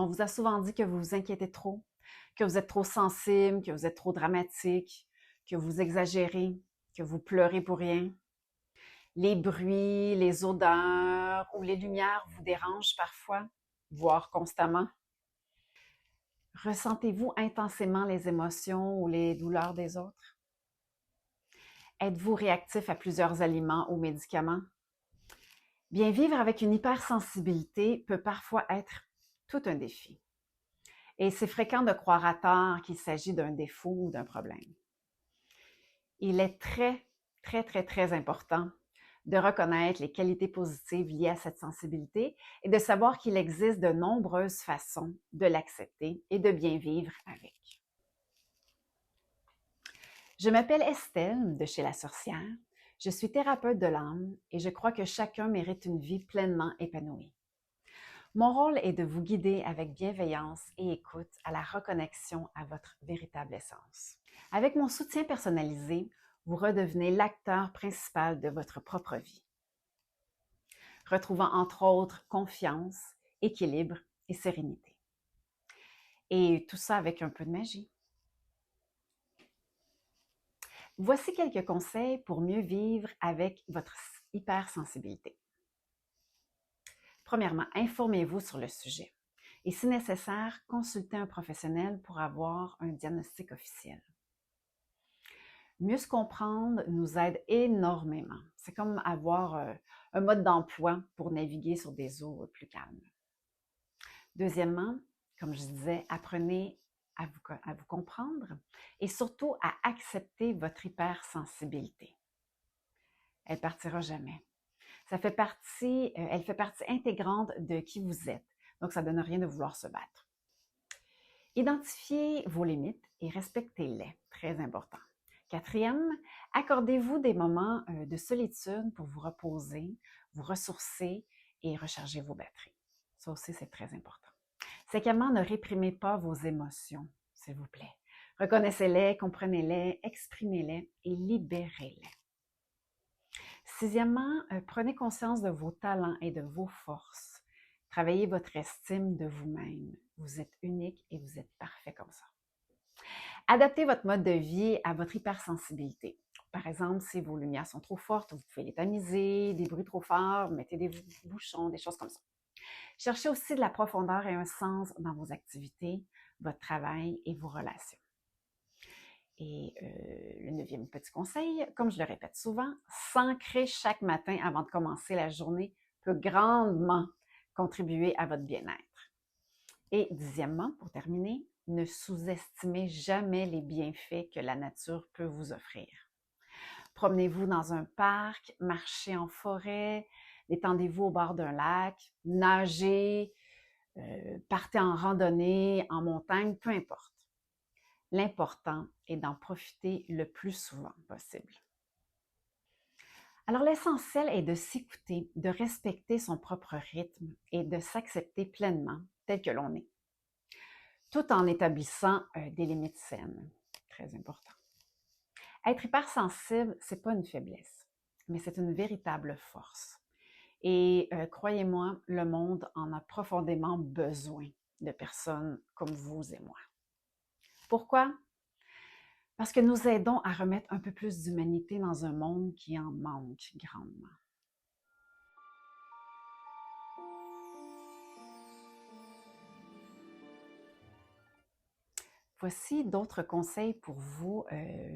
On vous a souvent dit que vous vous inquiétez trop, que vous êtes trop sensible, que vous êtes trop dramatique, que vous exagérez, que vous pleurez pour rien. Les bruits, les odeurs ou les lumières vous dérangent parfois, voire constamment. Ressentez-vous intensément les émotions ou les douleurs des autres? Êtes-vous réactif à plusieurs aliments ou médicaments? Bien, vivre avec une hypersensibilité peut parfois être tout un défi. Et c'est fréquent de croire à tort qu'il s'agit d'un défaut ou d'un problème. Il est très important de reconnaître les qualités positives liées à cette sensibilité et de savoir qu'il existe de nombreuses façons de l'accepter et de bien vivre avec. Je m'appelle Estelle de chez La Sorcière. Je suis thérapeute de l'âme et je crois que chacun mérite une vie pleinement épanouie. Mon rôle est de vous guider avec bienveillance et écoute à la reconnexion à votre véritable essence. Avec mon soutien personnalisé, vous redevenez l'acteur principal de votre propre vie, retrouvant entre autres confiance, équilibre et sérénité. Et tout ça avec un peu de magie. Voici quelques conseils pour mieux vivre avec votre hypersensibilité. Premièrement, informez-vous sur le sujet et si nécessaire, consultez un professionnel pour avoir un diagnostic officiel. Mieux se comprendre nous aide énormément. C'est comme avoir un mode d'emploi pour naviguer sur des eaux plus calmes. Deuxièmement, comme je disais, apprenez à vous comprendre et surtout à accepter votre hypersensibilité. Elle ne partira jamais. Elle fait partie intégrante de qui vous êtes. Donc, ça ne donne rien de vouloir se battre. Identifiez vos limites et respectez-les. Très important. Quatrième, accordez-vous des moments de solitude pour vous reposer, vous ressourcer et recharger vos batteries. Ça aussi, c'est très important. Cinquièmement, ne réprimez pas vos émotions, s'il vous plaît. Reconnaissez-les, comprenez-les, exprimez-les et libérez-les. Sixièmement, prenez conscience de vos talents et de vos forces. Travaillez votre estime de vous-même. Vous êtes unique et vous êtes parfait comme ça. Adaptez votre mode de vie à votre hypersensibilité. Par exemple, si vos lumières sont trop fortes, vous pouvez les tamiser, des bruits trop forts, mettez des bouchons, des choses comme ça. Cherchez aussi de la profondeur et un sens dans vos activités, votre travail et vos relations. Et le neuvième petit conseil, comme je le répète souvent, s'ancrer chaque matin avant de commencer la journée peut grandement contribuer à votre bien-être. Et dixièmement, pour terminer, ne sous-estimez jamais les bienfaits que la nature peut vous offrir. Promenez-vous dans un parc, marchez en forêt, détendez-vous au bord d'un lac, nagez, partez en randonnée, en montagne, peu importe. L'important est d'en profiter le plus souvent possible. Alors, l'essentiel est de s'écouter, de respecter son propre rythme et de s'accepter pleinement tel que l'on est, tout en établissant des limites saines. Très important. Être hypersensible, ce n'est pas une faiblesse, mais c'est une véritable force. Et croyez-moi, le monde en a profondément besoin de personnes comme vous et moi. Pourquoi? Parce que nous aidons à remettre un peu plus d'humanité dans un monde qui en manque grandement. Voici d'autres conseils pour vous,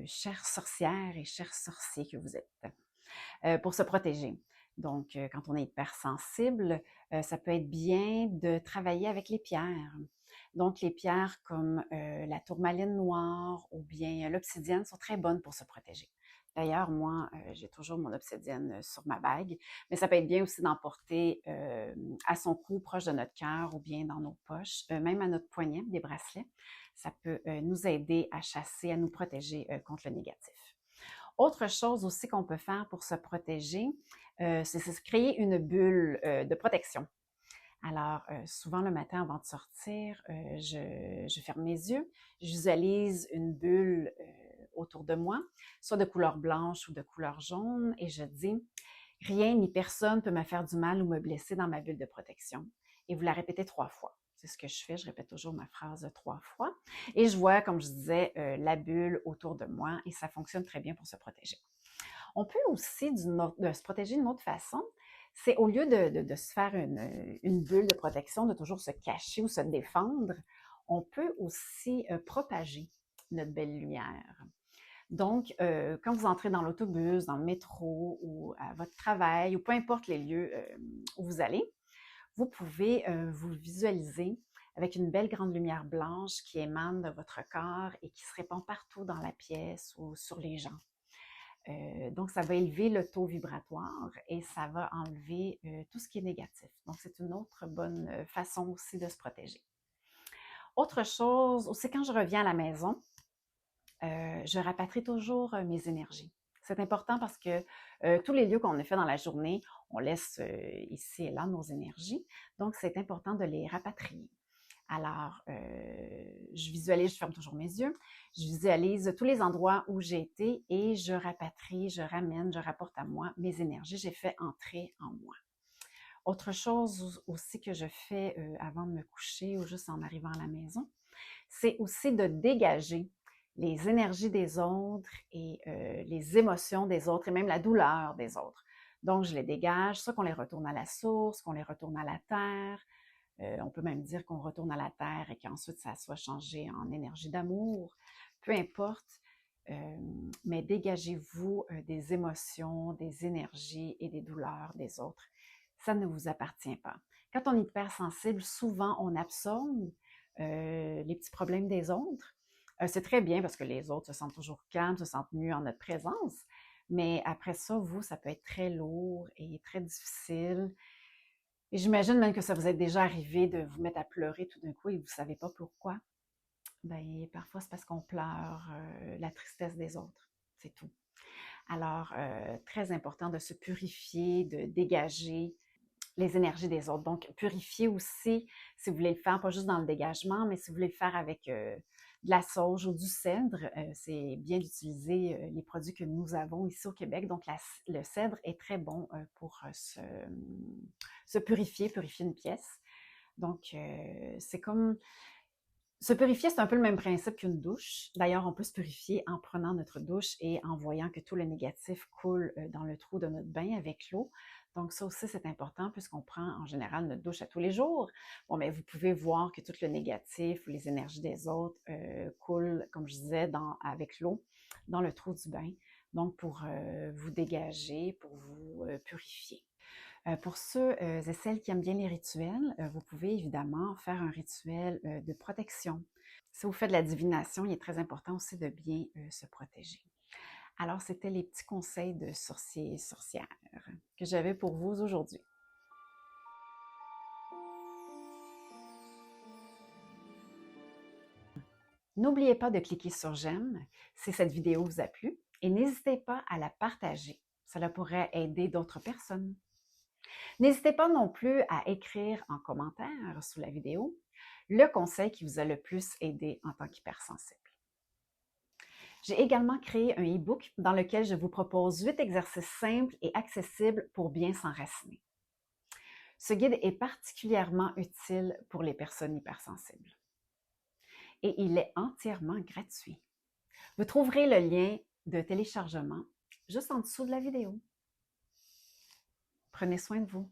chères sorcières et chers sorciers que vous êtes, pour se protéger. Donc, quand on est hypersensible, ça peut être bien de travailler avec les pierres. Donc, les pierres comme la tourmaline noire ou bien l'obsidienne sont très bonnes pour se protéger. D'ailleurs, moi, j'ai toujours mon obsidienne sur ma bague, mais ça peut être bien aussi d'en porter à son cou, proche de notre cœur ou bien dans nos poches, même à notre poignet, des bracelets. Ça peut nous aider à chasser, à nous protéger contre le négatif. Autre chose aussi qu'on peut faire pour se protéger, c'est se créer une bulle de protection. Alors, souvent le matin avant de sortir, je ferme mes yeux, je visualise une bulle autour de moi, soit de couleur blanche ou de couleur jaune, et je dis « Rien ni personne peut me faire du mal ou me blesser dans ma bulle de protection. et vous la répétez 3 fois. C'est ce que je fais, je répète toujours ma phrase 3 fois. Et je vois, comme je disais, la bulle autour de moi et ça fonctionne très bien pour se protéger. On peut aussi de se protéger d'une autre façon, c'est au lieu de se faire une bulle de protection, de toujours se cacher ou se défendre, on peut aussi propager notre belle lumière. Donc, quand vous entrez dans l'autobus, dans le métro ou à votre travail ou peu importe les lieux où vous allez, vous pouvez vous visualiser avec une belle grande lumière blanche qui émane de votre corps et qui se répand partout dans la pièce ou sur les gens. Donc, ça va élever le taux vibratoire et ça va enlever tout ce qui est négatif. Donc, c'est une autre bonne façon aussi de se protéger. Autre chose, c'est quand je reviens à la maison, je rapatrie toujours mes énergies. C'est important parce que tous les lieux qu'on a fait dans la journée, on laisse ici et là nos énergies. Donc, c'est important de les rapatrier. Alors, je visualise, je ferme toujours mes yeux, je visualise tous les endroits où j'ai été et je rapatrie, je ramène, je rapporte à moi mes énergies, j'ai fait entrer en moi. Autre chose aussi que je fais avant de me coucher ou juste en arrivant à la maison, c'est aussi de dégager les énergies des autres et les émotions des autres et même la douleur des autres. Donc, je les dégage, soit qu'on les retourne à la source, qu'on les retourne à la terre. On peut même dire qu'on retourne à la terre et qu'ensuite ça soit changé en énergie d'amour. Peu importe, mais dégagez-vous des émotions, des énergies et des douleurs des autres. Ça ne vous appartient pas. Quand on est hypersensible, souvent on absorbe les petits problèmes des autres. C'est très bien parce que les autres se sentent toujours calmes, se sentent mieux en notre présence. Mais après ça, vous, ça peut être très lourd et très difficile. Et j'imagine même que ça vous est déjà arrivé de vous mettre à pleurer tout d'un coup et vous ne savez pas pourquoi. Bien, parfois, c'est parce qu'on pleure la tristesse des autres. C'est tout. Alors, très important de se purifier, de dégager les énergies des autres. Donc, purifier aussi, si vous voulez le faire, pas juste dans le dégagement, mais si vous voulez le faire avec de la sauge ou du cèdre, c'est bien d'utiliser les produits que nous avons ici au Québec. Donc, le cèdre est très bon pour se purifier une pièce. Donc, c'est comme se purifier, c'est un peu le même principe qu'une douche. D'ailleurs, on peut se purifier en prenant notre douche et en voyant que tout le négatif coule dans le trou de notre bain avec l'eau. Donc, ça aussi, c'est important puisqu'on prend en général notre douche à tous les jours. Bon, mais vous pouvez voir que tout le négatif ou les énergies des autres coulent, comme je disais, avec l'eau dans le trou du bain. Donc, pour vous dégager, pour vous purifier. Pour ceux et celles qui aiment bien les rituels, vous pouvez évidemment faire un rituel de protection. Si vous faites de la divination, il est très important aussi de bien se protéger. Alors, c'était les petits conseils de sorciers et sorcières que j'avais pour vous aujourd'hui. N'oubliez pas de cliquer sur j'aime si cette vidéo vous a plu et n'hésitez pas à la partager. Cela pourrait aider d'autres personnes. N'hésitez pas non plus à écrire en commentaire sous la vidéo le conseil qui vous a le plus aidé en tant qu'hypersensible. J'ai également créé un e-book dans lequel je vous propose 8 exercices simples et accessibles pour bien s'enraciner. Ce guide est particulièrement utile pour les personnes hypersensibles. Et il est entièrement gratuit. Vous trouverez le lien de téléchargement juste en dessous de la vidéo. Prenez soin de vous.